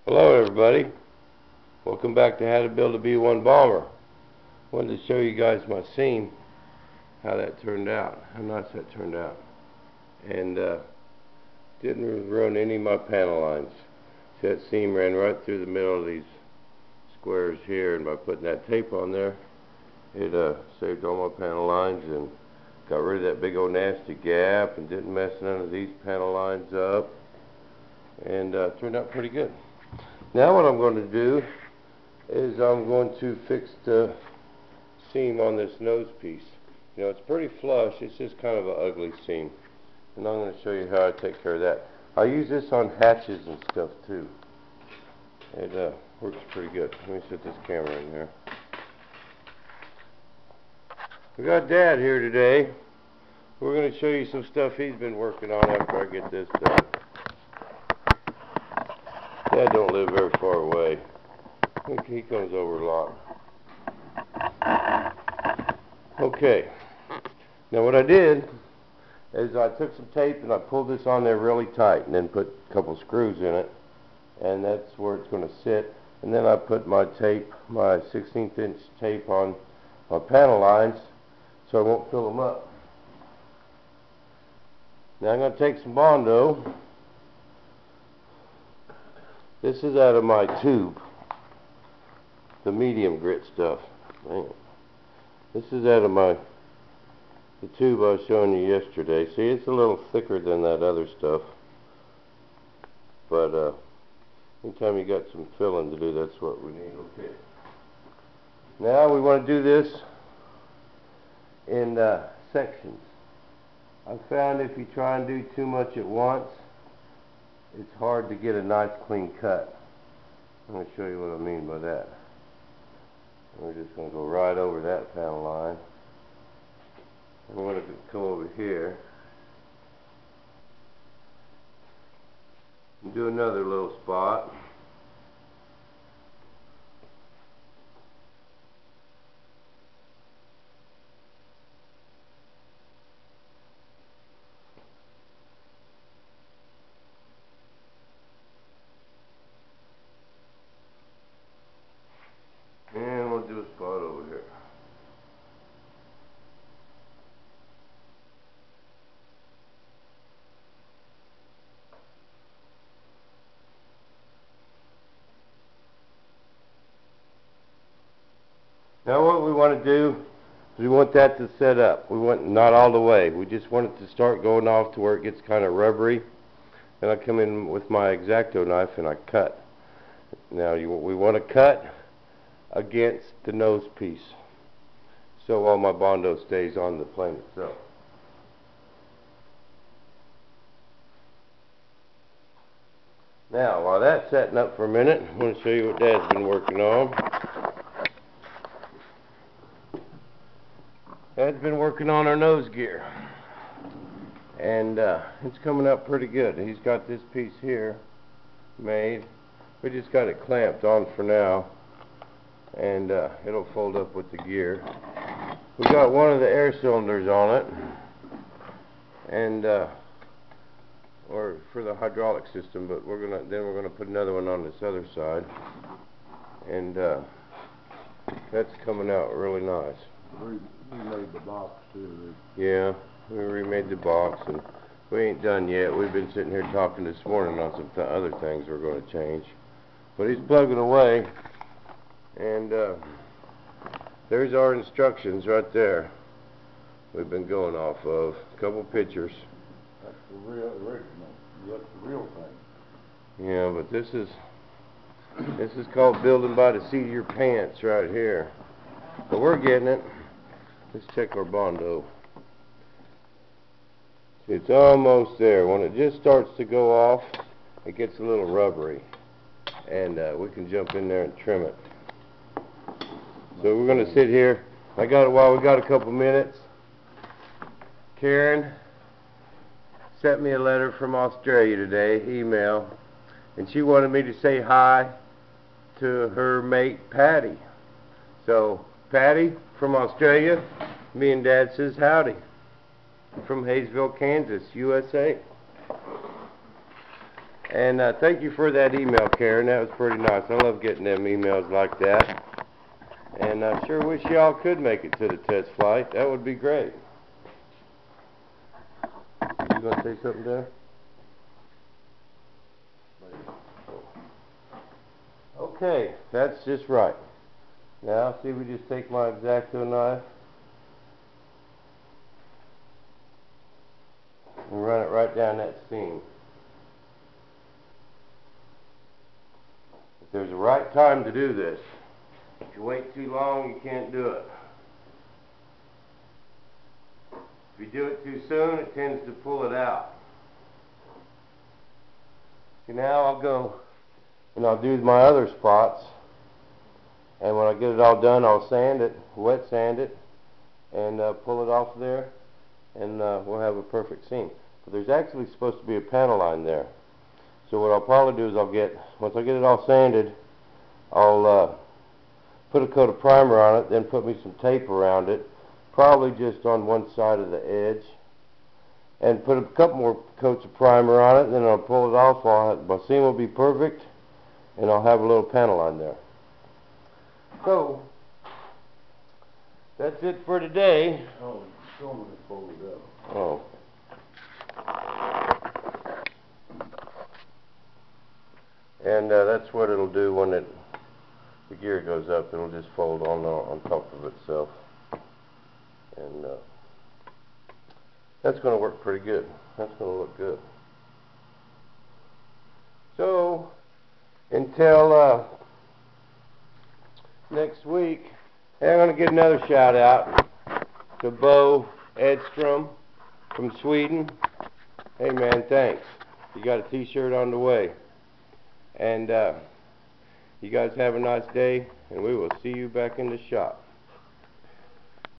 Hello everybody, welcome back to How to Build a B-1 Bomber. Wanted to show you guys my seam, how that turned out, how nice that turned out. And didn't run any of my panel lines. See, that seam ran right through the middle of these squares here, and by putting that tape on there, it saved all my panel lines and got rid of that big old nasty gap and didn't mess none of these panel lines up, and turned out pretty good. Now what I'm going to do is I'm going to fix the seam on this nose piece. You know, it's pretty flush, it's just kind of an ugly seam. And I'm going to show you how I take care of that. I use this on hatches and stuff too. It works pretty good. Let me set this camera in here. We got Dad here today. We're going to show you some stuff he's been working on after I get this done. Dad don't live very far away. He comes over a lot. Okay. Now what I did is I took some tape and I pulled this on there really tight and then put a couple screws in it, and that's where it's going to sit. And then I put my tape, my 16th inch tape on my panel lines so I won't fill them up. Now I'm going to take some Bondo. This is out of my tube, the medium grit stuff. Man. This is out of the tube I was showing you yesterday. See, it's a little thicker than that other stuff, but anytime you got some filling to do, that's what we need. Okay. Now we want to do this in sections. I found if you try and do too much at once, it's hard to get a nice clean cut. I'm going to show you what I mean by that. We're just going to go right over that panel line. I'm going to come over here and do another little spot. And we'll do a spot over here. Now what we want to do is we want that to set up. We want not all the way. We just want it to start going off to where it gets kind of rubbery. Then I come in with my X-Acto knife and I cut. Now we want to cut against the nose piece, so all my Bondo stays on the plane itself. Now while that's setting up for a minute, I'm going to show you what Dad's been working on. Dad's been working on our nose gear, and it's coming up pretty good. He's got this piece here made. We just got it clamped on for now, and it'll fold up with the gear. We got one of the air cylinders on it, and or for the hydraulic system, but we're gonna put another one on this other side, and that's coming out really nice. We remade the box too. Yeah, we remade the box, and we ain't done yet. We've been sitting here talking this morning on some other things we're going to change, but he's plugging away. And there's our instructions right there. We've been going off of a couple pictures. That's the real original. That's the real thing. Yeah, but this is called building by the seat of your pants right here. But we're getting it. Let's check our Bondo. See, it's almost there. When it just starts to go off, it gets a little rubbery, and we can jump in there and trim it. So we're going to sit here. We got a couple minutes. Karen sent me a letter from Australia today, email, and she wanted me to say hi to her mate Patty. So Patty from Australia, me and Dad says howdy from Hayesville, Kansas, USA. And thank you for that email, Karen. That was pretty nice. I love getting them emails like that. And I sure wish y'all could make it to the test flight. That would be great. You gonna say something there? Okay, that's just right. Now, see, we just take my X-Acto knife and run it right down that seam. If there's a right time to do this. If you wait too long, you can't do it. If you do it too soon, it tends to pull it out. So now I'll go and I'll do my other spots. And when I get it all done, I'll sand it, wet sand it, and pull it off there, and we'll have a perfect seam. But there's actually supposed to be a panel line there. So what I'll probably do is once I get it all sanded, I'll put a coat of primer on it, then put me some tape around it, probably just on one side of the edge, and put a couple more coats of primer on it, and then I'll pull it off. My seam will be perfect, and I'll have a little panel line there. So, that's it for today. Oh, show them it folded up. Oh. And that's what it'll do when the gear goes up. It'll just fold on top of itself. And that's going to work pretty good. That's going to look good. So, until next week, I'm going to get another shout out to Bo Edstrom from Sweden. Hey man, thanks. You got a t-shirt on the way. And you guys have a nice day, and we will see you back in the shop.